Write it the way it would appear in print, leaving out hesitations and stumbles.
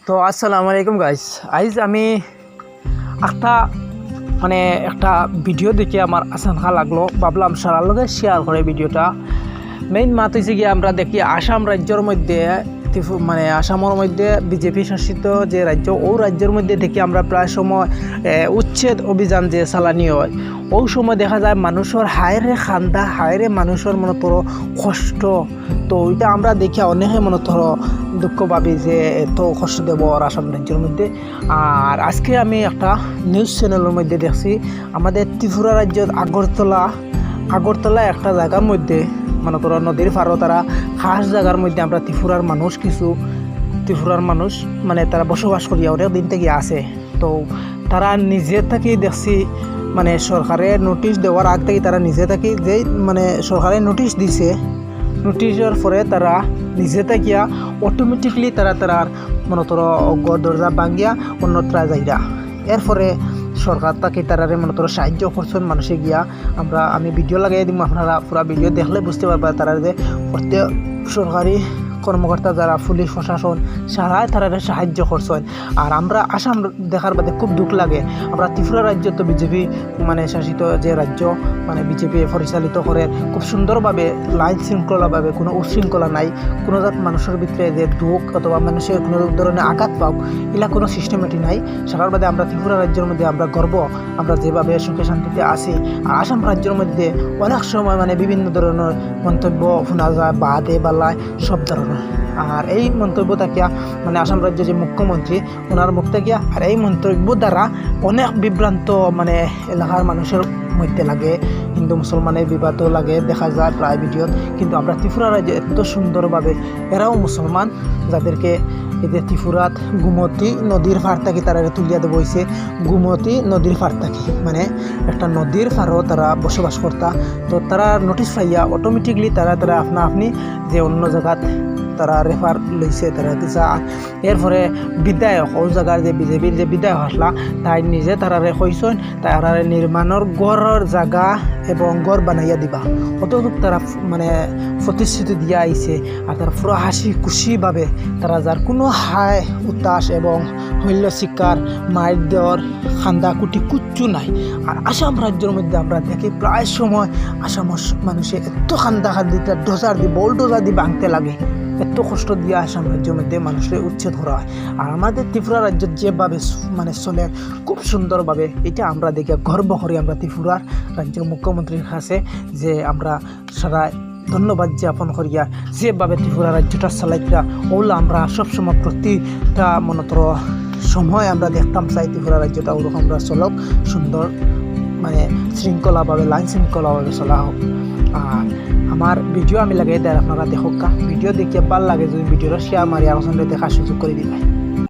তো আসসালামু আলাইকুম গাইস। আইজ আমি একটা ভিডিও দেখে আমার আশঙ্কা লাগলো, ভাবলাম সারার লগে শেয়ার করে ভিডিওটা। মেইন মাত হয়েছে গিয়ে আমরা দেখি আসাম রাজ্যের মধ্যে আসামের মধ্যে বিজেপি শাসিত যে রাজ্য, ও রাজ্যের মধ্যে দেখি আমরা প্রায় সময় উচ্ছেদ অভিযান যে চালানি হয়, ওই সময় দেখা যায় মানুষের হায়রে খান্দা, হায়রে মানুষের মনে তোর কষ্ট। তো ওইটা আমরা দেখি অনেকে মনে তোর দুঃখ ভাবি যে এত কষ্ট দেব আসাম রাজ্যের মধ্যে। আর আজকে আমি একটা নিউজ চ্যানেলের মধ্যে দেখছি আমাদের ত্রিপুরা রাজ্যের আগরতলা একটা জায়গার মধ্যে মানে তোর নদীর পাড়ও তারা খাস জায়গার মধ্যে আমরা ত্রিপুরার মানুষ মানে তারা বসবাস করিয়া অনেক দিন থেকে আছে। তো তারা নিজে থেকেই দেখছি মানে সরকারের নোটিশ দেওয়ার আগ থেকে তারা নিজে থেকে যেই মানে সরকারের নোটিশ দিছে, নোটিশের পরে তারা নিজে থাকিয়া অটোমেটিকলি তারার মনে তোর দরজা ভাঙ্গিয়া অন্যত্র যাইরা। এরপরে সরকার তাকে তারারে মনে তোর সাহায্য করছেন মানুষে গিয়া। আমি ভিডিও লাগাই দিব, আপনারা পুরো ভিডিও দেখলে বুঝতে পারবেন তারা যে প্রত্যেক সরকারি কর্মকর্তা যারা পুলিশ প্রশাসন সারাই তারারে সাহায্য করছেন। আর আমরা আসাম দেখার বাদে খুব দুঃখ লাগে, আমরা ত্রিপুরা রাজ্য তো বিজেপি মানে শাসিত যে রাজ্য, মানে বিজেপি পরিচালিত করে খুব সুন্দরভাবে লাইন শৃঙ্খলাভাবে, কোনো উশৃঙ্খলা নাই, কোনো জাত মানুষের ভিতরে যে দুঃখ অথবা মানুষের কোনো ধরনের আঘাত পাও এগুলা কোনো সিস্টেমেটিক নাই। সারার বাদে আমরা ত্রিপুরা রাজ্যের মধ্যে আমরা গর্ব, আমরা যেভাবে সুখে শান্তিতে আছি। আর আসাম রাজ্যের মধ্যে অনেক সময় মানে বিভিন্ন ধরনের মন্তব্য শোনা যায়, বাদে বালায় সব ধরনের। আর এই মন্তব্য থাকিয়া মানে আসাম রাজ্যের যে মুখ্যমন্ত্রী ওনার মুখ থাকিয়া, আর এই মন্তব্য দ্বারা অনেক বিভ্রান্ত মানে এলাকার মানুষের মধ্যে লাগে, হিন্দু মুসলমানের বিবাদও লাগে দেখা যায় প্রায় ভিডিওত। কিন্তু আমরা ত্রিপুরা রাজ্যে এত সুন্দরভাবে, এরাও মুসলমান যাদেরকে এদের ত্রিপুরাত গুমতি নদীর ফার থাকি তারা তুলিয়া দেব হয়েছে। গুমতি নদীর ফার থাকি মানে একটা নদীর ফারও তারা বসবাস করতা। তো তারা নোটিশ পাইয়া অটোমেটিকলি তারা আপনি যে অন্য জায়গাত তারা রেফার লইছে তারা যা। এরপরে বিধায়ক ও জায়গার যে বিজেপির যে বিধায়ক আসলা তাই নিজে তারারে কইসন তারারে নির্মাণের গড়ের জায়গা এবং গড় বানাইয়া দিবা, অতটুক তারা মানে প্রতিশ্রুতি দিয়া আইছে। আর তারা পুরো হাসি খুশিভাবে তারা যার কোনো হায় উতাস এবং হইল শিকার মায়ের দেওয়ার খান্দা কুটি কুচ্ছু নাই। আর আসাম রাজ্যের মধ্যে আমরা দেখি প্রায় সময় আসামের মানুষে এত খান্দা খান্দিটা ডোজার দি বোলডোজার দি ভাঙতে লাগে, এত কষ্ট দিয়ে আসাম রাজ্যের মধ্যে মানুষের উচ্ছেদ করা হয়। আর আমাদের ত্রিপুরা রাজ্যের যেভাবে মানে চলে খুব সুন্দরভাবে, এটা আমরা দেখে গর্ব করি আমরা ত্রিপুরার রাজ্যের মুখ্যমন্ত্রীর কাছে, যে আমরা সবাই ধন্যবাদ জ্ঞাপন করিয়া যেভাবে ত্রিপুরা রাজ্যটা চালাইটা ওগুলো আমরা সবসময় প্রতিটা মনতর সময় আমরা দেখতাম চাই ত্রিপুরা রাজ্যটা ওরকম আমরা চলক সুন্দর মানে শৃঙ্খলাভাবে, লাইন শৃঙ্খলাভাবে চলা হোক। আর আমার ভিডিও আমি লাগাই দেয় আপনারা দেখোক, ভিডিও দেখে ভালো লাগে যদি ভিডিওটা শেয়ার মারি আলোচনাটা দেখার সুযোগ করে দিবেন।